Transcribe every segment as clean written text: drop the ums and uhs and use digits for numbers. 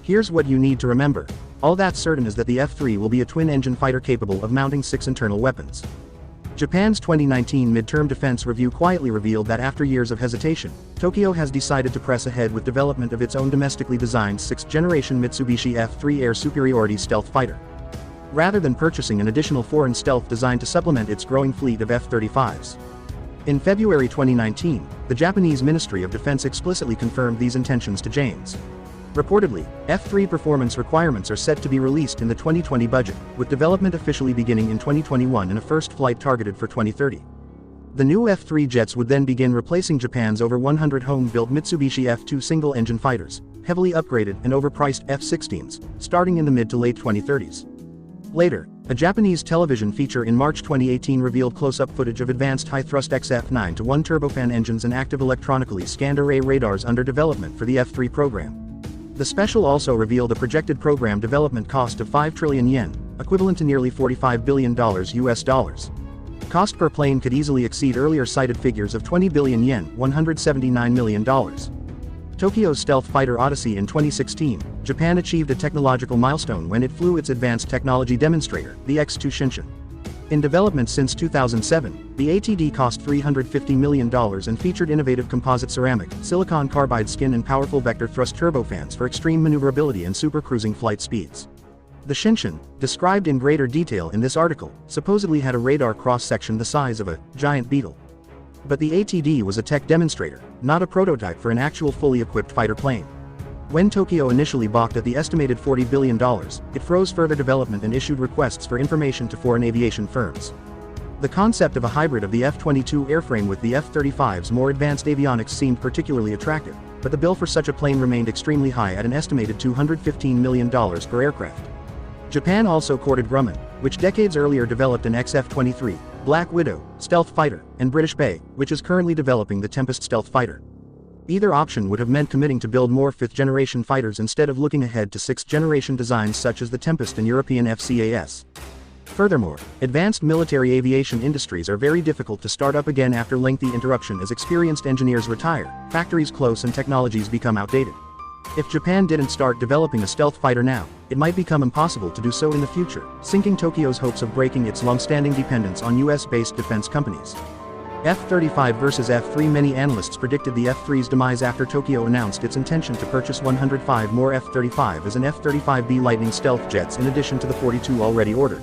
Here's what you need to remember. All that's certain is that the F-3 will be a twin-engine fighter capable of mounting 6 internal weapons. Japan's 2019 midterm defense review quietly revealed that after years of hesitation, Tokyo has decided to press ahead with development of its own domestically designed 6th-generation Mitsubishi F-3 air superiority stealth fighter. Rather than purchasing an additional foreign stealth designed to supplement its growing fleet of F-35s. In February 2019, the Japanese Ministry of Defense explicitly confirmed these intentions to Janes. Reportedly, F-3 performance requirements are set to be released in the 2020 budget, with development officially beginning in 2021 and a first flight targeted for 2030. The new F-3 jets would then begin replacing Japan's over 100 home-built Mitsubishi F-2 single-engine fighters, heavily upgraded and overpriced F-16s, starting in the mid to late 2030s. Later, a Japanese television feature in March 2018 revealed close-up footage of advanced high-thrust XF9-1 turbofan engines and active electronically scanned array radars under development for the F-3 program. The special also revealed a projected program development cost of 5 trillion yen, equivalent to nearly $45 billion US dollars. Cost per plane could easily exceed earlier cited figures of 20 billion yen, $179 million. Tokyo's stealth fighter Odyssey in 2016, Japan achieved a technological milestone when it flew its advanced technology demonstrator, the X-2 Shinshin. In development since 2007, the ATD cost $350 million and featured innovative composite ceramic, silicon carbide skin and powerful vector thrust turbofans for extreme maneuverability and supercruising flight speeds. The Shinshin, described in greater detail in this article, supposedly had a radar cross-section the size of a giant beetle. But the ATD was a tech demonstrator, not a prototype for an actual fully equipped fighter plane. When Tokyo initially balked at the estimated $40 billion, it froze further development and issued requests for information to foreign aviation firms. The concept of a hybrid of the F-22 airframe with the F-35's more advanced avionics seemed particularly attractive, but the bill for such a plane remained extremely high at an estimated $215 million per aircraft. Japan also courted Grumman, which decades earlier developed an XF-23, Black Widow, stealth fighter, and British Bay, which is currently developing the Tempest stealth fighter. Either option would have meant committing to build more 5th-generation fighters instead of looking ahead to 6th-generation designs such as the Tempest and European FCAS. Furthermore, advanced military aviation industries are very difficult to start up again after lengthy interruption as experienced engineers retire, factories close and technologies become outdated. If Japan didn't start developing a stealth fighter now, it might become impossible to do so in the future, sinking Tokyo's hopes of breaking its long-standing dependence on US-based defense companies. F-35 versus F-3. Many analysts predicted the F-3's demise after Tokyo announced its intention to purchase 105 more F-35s and F-35B Lightning stealth jets in addition to the 42 already ordered.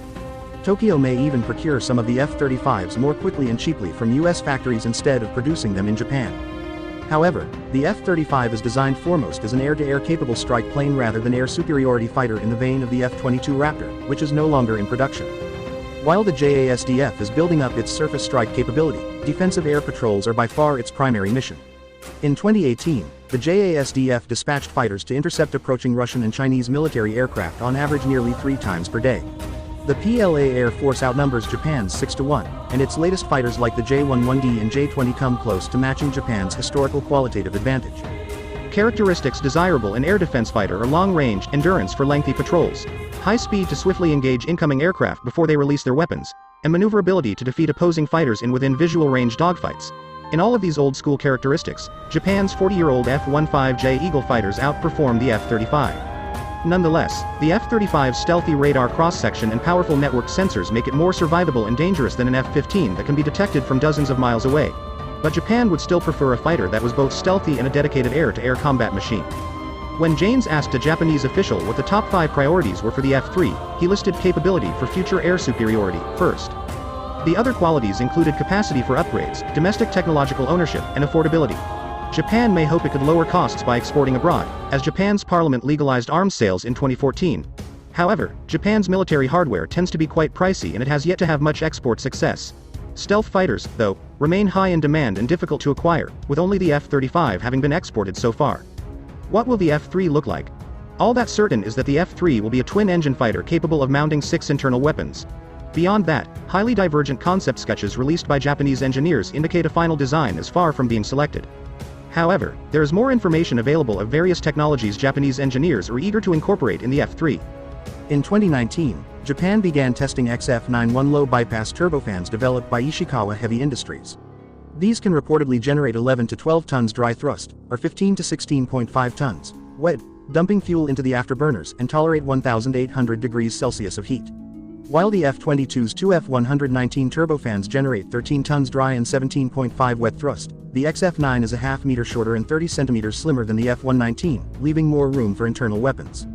Tokyo may even procure some of the F-35s more quickly and cheaply from US factories instead of producing them in Japan. However, the F-35 is designed foremost as an air-to-air capable strike plane rather than air superiority fighter in the vein of the F-22 Raptor, which is no longer in production. While the JASDF is building up its surface strike capability, defensive air patrols are by far its primary mission. In 2018, the JASDF dispatched fighters to intercept approaching Russian and Chinese military aircraft on average nearly 3 times per day. The PLA Air Force outnumbers Japan's 6-to-1, and its latest fighters like the J-11D and J-20 come close to matching Japan's historical qualitative advantage. Characteristics desirable in air defense fighter are long-range, endurance for lengthy patrols, high speed to swiftly engage incoming aircraft before they release their weapons, and maneuverability to defeat opposing fighters in within visual range dogfights. In all of these old-school characteristics, Japan's 40-year-old F-15J Eagle fighters outperform the F-35. Nonetheless, the F-35's stealthy radar cross-section and powerful network sensors make it more survivable and dangerous than an F-15 that can be detected from dozens of miles away. But Japan would still prefer a fighter that was both stealthy and a dedicated air-to-air combat machine. When Janes asked a Japanese official what the top 5 priorities were for the F-3, he listed capability for future air superiority first. The other qualities included capacity for upgrades, domestic technological ownership, and affordability. Japan may hope it could lower costs by exporting abroad, as Japan's parliament legalized arms sales in 2014. However, Japan's military hardware tends to be quite pricey and it has yet to have much export success. Stealth fighters, though, remain high in demand and difficult to acquire, with only the F-35 having been exported so far. What will the F-3 look like? All that's certain is that the F-3 will be a twin-engine fighter capable of mounting 6 internal weapons. Beyond that, highly divergent concept sketches released by Japanese engineers indicate a final design is far from being selected. However, there is more information available of various technologies Japanese engineers are eager to incorporate in the F-3. In 2019, Japan began testing XF-91 low-bypass turbofans developed by Ishikawa Heavy Industries. These can reportedly generate 11 to 12 tons dry thrust, or 15 to 16.5 tons wet, dumping fuel into the afterburners and tolerate 1,800 degrees Celsius of heat. While the F-22's two F-119 turbofans generate 13 tons dry and 17.5 wet thrust, the XF-9 is a half-meter shorter and 30 centimeters slimmer than the F-119, leaving more room for internal weapons.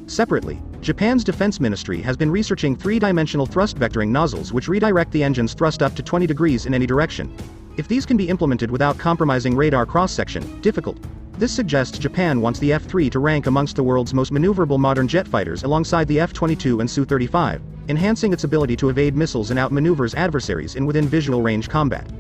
Separately, Japan's defense ministry has been researching three-dimensional thrust vectoring nozzles which redirect the engine's thrust up to 20 degrees in any direction. If these can be implemented without compromising radar cross-section, difficult. This suggests Japan wants the F-3 to rank amongst the world's most maneuverable modern jet fighters alongside the F-22 and Su-35, enhancing its ability to evade missiles and outmaneuvers adversaries in within visual range combat.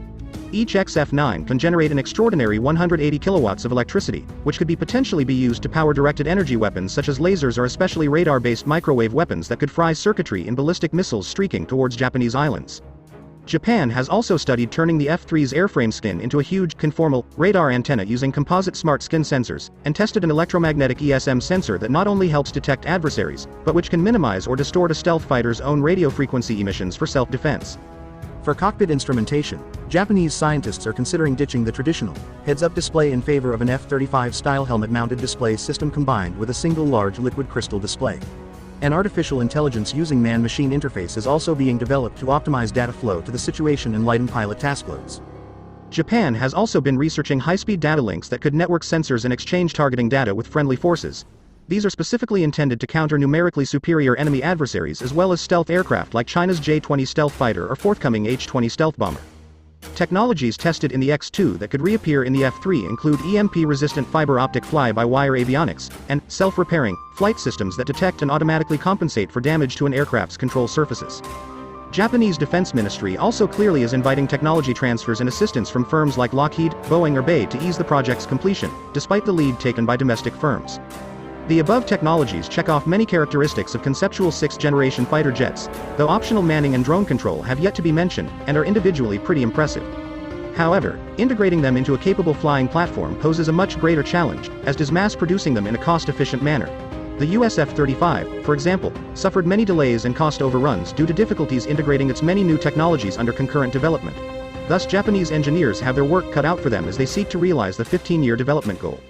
Each XF-9 can generate an extraordinary 180 kilowatts of electricity, which could potentially be used to power directed energy weapons such as lasers or especially radar-based microwave weapons that could fry circuitry in ballistic missiles streaking towards Japanese islands. Japan has also studied turning the F-3's airframe skin into a huge, conformal, radar antenna using composite smart skin sensors, and tested an electromagnetic ESM sensor that not only helps detect adversaries, but which can minimize or distort a stealth fighter's own radio frequency emissions for self-defense. For cockpit instrumentation, Japanese scientists are considering ditching the traditional, heads-up display in favor of an F-35-style helmet-mounted display system combined with a single large liquid crystal display. An artificial intelligence using man-machine interface is also being developed to optimize data flow to the situation and lighten pilot task loads. Japan has also been researching high-speed data links that could network sensors and exchange targeting data with friendly forces. These are specifically intended to counter numerically superior enemy adversaries as well as stealth aircraft like China's J-20 stealth fighter or forthcoming H-20 stealth bomber. Technologies tested in the X-2 that could reappear in the F-3 include EMP-resistant fiber optic fly-by-wire avionics, and self-repairing flight systems that detect and automatically compensate for damage to an aircraft's control surfaces. Japanese Defense Ministry also clearly is inviting technology transfers and assistance from firms like Lockheed, Boeing or BAE to ease the project's completion, despite the lead taken by domestic firms. The above technologies check off many characteristics of conceptual sixth-generation fighter jets, though optional manning and drone control have yet to be mentioned, and are individually pretty impressive. However, integrating them into a capable flying platform poses a much greater challenge, as does mass-producing them in a cost-efficient manner. The US F-35, for example, suffered many delays and cost overruns due to difficulties integrating its many new technologies under concurrent development. Thus, Japanese engineers have their work cut out for them as they seek to realize the 15-year development goal.